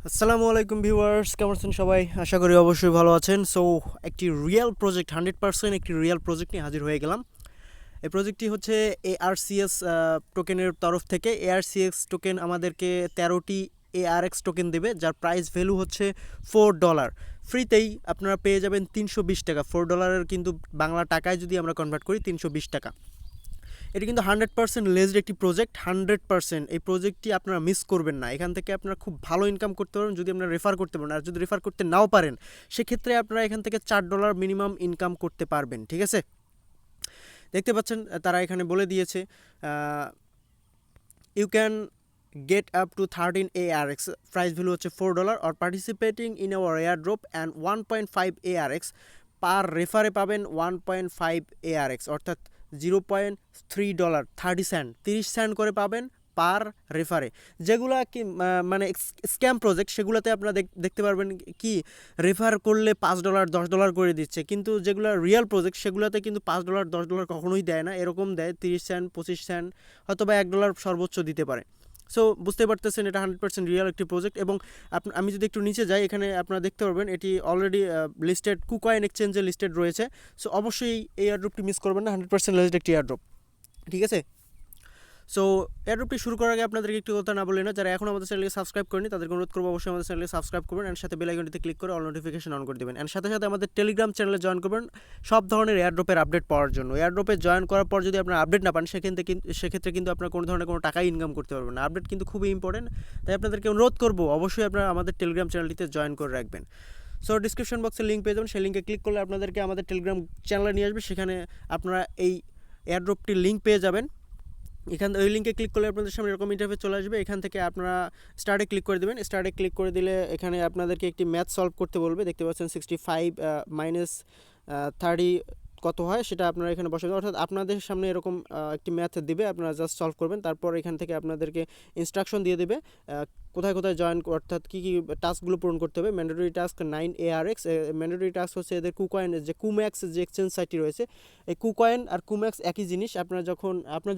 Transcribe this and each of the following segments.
আসসালামু আলাইকুম ভিউয়ার্স, কেমন আছেন সবাই? আশা করি অবশ্যই ভালো আছেন। সো একটি রিয়েল প্রজেক্ট 100% একটি রিয়েল প্রজেক্ট নিয়ে হাজির হয়ে গেলাম। এই প্রজেক্টটি হচ্ছে ARCS টোকেনের তরফ থেকে। ARCS টোকেন আমাদেরকে 13টি ARX টোকেন দেবে, যার প্রাইস ভ্যালু হচ্ছে $4। ফ্রিতেই আপনারা পেয়ে যাবেন 320 টাকা। $4 কিন্তু বাংলা টাকায় যদি আমরা কনভার্ট করি 320 টাকা। এটা কিন্তু 100% লেজড একটি প্রজেক্ট। 100% এই প্রজেক্টটি আপনারা মিস করবেন না। এখান থেকে আপনারা খুব ভালো ইনকাম করতে পারবেন যদি আপনারা রেফার করতে পারেন। আর যদি রেফার করতে নাও পারেন, সেক্ষেত্রে আপনারা এখান থেকে $4 মিনিমাম ইনকাম করতে পারবেন। ঠিক আছে, দেখতে পাচ্ছেন তারা এখানে বলে দিয়েছে you can get up to 13 ARX, price value হচ্ছে $4, আর participating in our airdrop and 1.5 ARX, per রেফারে পাবেন 1.5 ARX, অর্থাৎ $0.3, 30 সেন্ট করে পাবেন পার রেফারে। যেগুলো কি মানে স্ক্যাম প্রজেক্ট, সেগুলোতে আপনারা দেখতে পারবেন কি রেফার করলে $5 $10 করে দিচ্ছে, কিন্তু যেগুলো রিয়েল প্রজেক্ট সেগুলোতে কিন্তু $5 $10 কখনোই দেয় না, এরকম দেয় 30 সেন্ট 25 সেন্ট, হয়তো বা $1 সর্বোচ্চ দিতে পারে। সো বুঝতে পারতেছেন এটা 100% রিয়েল একটি প্রজেক্ট। এবং আমি যদি একটু নিচে যাই, এখানে আপনারা দেখতে পারবেন এটি অলরেডি লিস্টেড, KuKoin এক্সচেঞ্জে লিস্টেড রয়েছে। সো অবশ্যই এই এয়ারড্রপটি মিস করবেন না, 100% লিস্টেড একটি এয়ারড্রপ। ঠিক আছে, সো এয়ারড্রপটি শুরু করার আগে আপনাদেরকে একটি কথা না বলে না, যারা এখন আমাদের চ্যানেলকে সাবস্ক্রাইব করেনি তাদেরকে অনুরোধ করবো অবশ্যই আমাদের চ্যানেলকে সাবস্ক্রাইব করবেন, অ্যান্ড সাথে বেল আইকনটিতে ক্লিক করে অল নোটিফিকেশন অন করে দেবেন, অ্যান্ড সাথে সাথে আমাদের টেলিগ্রাম চ্যানেলে জয়েন করবেন সব ধরনের এয়ারড্রপের আপডেট পাওয়ার জন্য। এয়ারড্রপে জয়েন করার পর যদি আপনার আপডেট না পান, সেক্ষেত্রে কিন্তু আপনার কোনো ধরনের কোনো টাকাই ইনকাম করতে পারবেন না। আপডেট কিন্তু খুবই ইম্পর্টেন্ট, তাই আপনাদেরকে অনুরোধ করবো অবশ্যই আপনারা আমাদের টেলিগ্রাম চ্যানেলটিতে জয়েন করে রাখবেন। সো ডিসক্রিপশন বক্সে লিঙ্ক পেয়ে যাবেন, সেই লিঙ্কে ক্লিক করলে আপনাদেরকে আমাদের টেলিগ্রাম চ্যানেলে নিয়ে আসবে, সেখানে আপনারা এই এয়ারড্রপটির লিঙ্ক পেয়ে যাবেন। এখান ওই লিঙ্কে ক্লিক করলে আপনাদের সামনে এরকম ইন্টারফেস চলে আসবে। এখান থেকে আপনারা স্টার্টে ক্লিক করে দেবেন। স্টার্টে ক্লিক করে দিলে এখানে আপনাদেরকে একটি ম্যাথ সলভ করতে বলবে। দেখতে পাচ্ছেন 65 মাইনাস 30 কত হয় সেটা আপনারা এখানে বসাবেন, অর্থাৎ আপনাদের সামনে এরকম একটি ম্যাথ দিবে, আপনারা জাস্ট সলভ করবেন। তারপর এখান থেকে আপনাদেরকে ইনস্ট্রাকশন দিয়ে দেবে কোথায় কোথায় জয়েন, অর্থাৎ কী কী টাস্কগুলো পূরণ করতে হবে। Mandatory task 9 ARX। Mandatory task হচ্ছে এদের KuKoin যে কুম্যাক্স যে এক্সচেঞ্জ সাইটটি রয়েছে, এই KuKoin আর কুম্যাক্স একই জিনিস। আপনার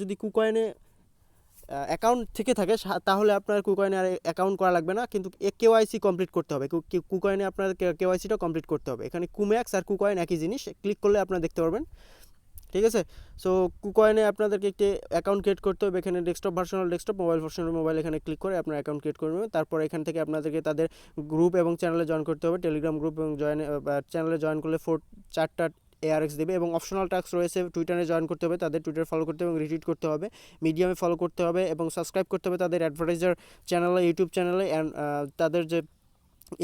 যদি KuKoin-এ অ্যাকাউন্ট থেকে থাকে, তাহলে আপনার KuKoin-এ আর অ্যাকাউন্ট করা লাগবে না, কিন্তু KYC কমপ্লিট করতে হবে। KuKoin-এ আপনার KYC-টা কমপ্লিট করতে হবে। এখানে কুম্যাক্স আর KuKoin একই জিনিস, ক্লিক করলে আপনারা দেখতে পারবেন। ঠিক আছে, সো KuKoin-এ আপনাদেরকে একটি অ্যাকাউন্ট ক্রিয়েট করতে হবে। এখানে ডেস্কটপ ভার্সনাল ডেস্কটপ, মোবাইল ভার্সনাল মোবাইল, এখানে ক্লিক করে আপনার অ্যাকাউন্ট ক্রিয়েট করে নেবেন। তারপর এখান থেকে আপনাদেরকে তাদের গ্রুপ এবং চ্যানেলে জয়েন করতে হবে। টেলিগ্রাম গ্রুপ এবং চ্যানেলে জয়েন করলে 4টা ARX দেবে। এবং অপশনাল টাস্ক রয়েছে, টুইটারে জয়েন করতে হবে, তাদের টুইটার ফলো করতে হবে এবং রিটুইট করতে হবে, মিডিয়ামে ফলো করতে হবে এবং সাবস্ক্রাইব করতে হবে তাদের অ্যাডভার্টাইজার চ্যানেলে, ইউটিউব চ্যানেলে, অ্যান্ড তাদের যে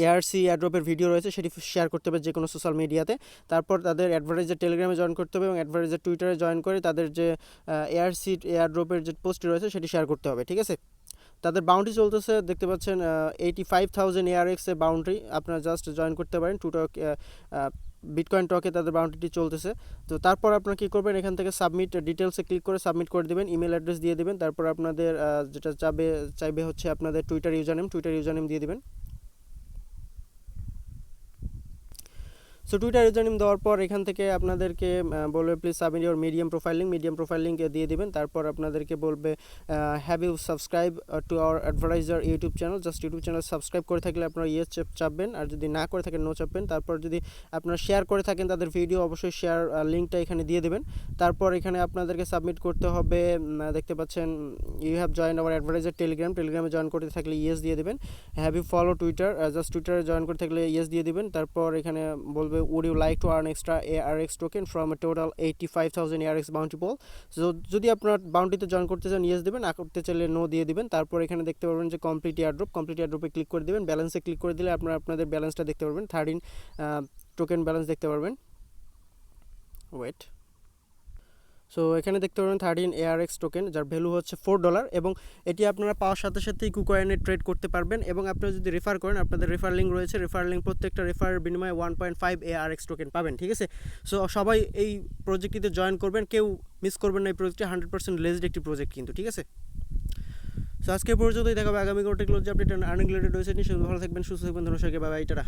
ARC এয়ারড্রপের ভিডিও রয়েছে সেটি শেয়ার করতে হবে যে কোনো সোশ্যাল মিডিয়াতে। তারপর তাদের অ্যাডভার্টাইজার টেলিগ্রামে জয়েন করতে হবে এবং অ্যাডভার্টাইজার টুইটারে জয়েন করে তাদের যে ARC এয়ারড্রপের যে পোস্ট রয়েছে সেটি শেয়ার করতে হবে। ঠিক আছে, তাদের বাউন্ডারি চলতেছে, দেখতে পাচ্ছেন 85,000 ARX এর বাউন্ডারি, আপনারা জাস্ট জয়েন করতে পারেন। বিটকয়েন টকে তাদের বাউন্ডারিটি চলতেছে। তো তারপর আপনারা কী করবেন, এখান থেকে সাবমিট ডিটেলসে ক্লিক করে সাবমিট করে দেবেন, ইমেল অ্যাড্রেস দিয়ে দেবেন। তারপর আপনাদের যেটা চাইবে হচ্ছে আপনাদের টুইটার ইউজারনেম দিয়ে দেবেন। সো টুইটার ইউজারনেম দেওয়ার পর এখান থেকে আপনাদেরকে বলবে please submit your medium profile link দিয়ে দেবেন। তারপর আপনাদেরকে বলবে have you subscribe to our advertiser YouTube channel, just YouTube channel subscribe করে থাকলে আপনারা ইয়েস চাপবেন, আর যদি না করে থাকেন নো চাপবেন। তারপর যদি আপনারা শেয়ার করে থাকেন তাদের ভিডিও, অবশ্যই শেয়ার লিঙ্কটা এখানে দিয়ে দেবেন। তারপর এখানে আপনাদেরকে সাবমিট করতে হবে, দেখতে পাচ্ছেন you have join our advertiser টেলিগ্রামে জয়েন করতে থাকলে ইয়েস দিয়ে দেবেন। Have you follow Twitter, just টুইটারে জয়েন করে থাকলে ইয়েস দিয়ে দেবেন। তারপর এখানে বলবে would you like to earn extra ARX token from a total 85,000 ARX bounty pool। So যদি আপনার বাউন্টিতে জয়েন করতে চান ইয়েস দেবেন, না করতে চাইলে নো দিয়ে দেবেন। তারপর এখানে দেখতে পারবেন যে কমপ্লিট এয়ারড্রপে ক্লিক করে দেবেন। ব্যালেন্সে ক্লিক করে দিলে আপনাদের ব্যালেন্সটা দেখতে পারবেন, 13 টোকেন ব্যালেন্স দেখতে পারবেন। ওয়েট, সো এখানে দেখতে পারবেন 13 ARX টোকেন, যার ভ্যালু হচ্ছে $4, এবং এটি আপনারা পাওয়ার সাথে সাথেই KuKoin-এ ট্রেড করতে পারবেন। এবং আপনারা যদি রেফার করেন, আপনাদের রেফার লিঙ্ক রয়েছে, প্রত্যেকটা রেফারের বিনিময়ে 1.5 ARX টোকেন পাবেন। ঠিক আছে, সো সবাই এই প্রজেক্টটিতে জয়েন করবেন, কেউ মিস করবেন না। এই প্রজেক্টটি 100% লেজড একটি প্রজেক্ট কিন্তু। ঠিক আছে, সো আজকে পর্যন্তই, দেখাবে আগামী কোনো টেকনোলজি আপডেট আর্নিং রিলেটেড রয়েছে। ভালো থাকবেন, সুস্থ থাকবেন, ধন্যবাদ সবাইকে, বাই বাই, টাটা।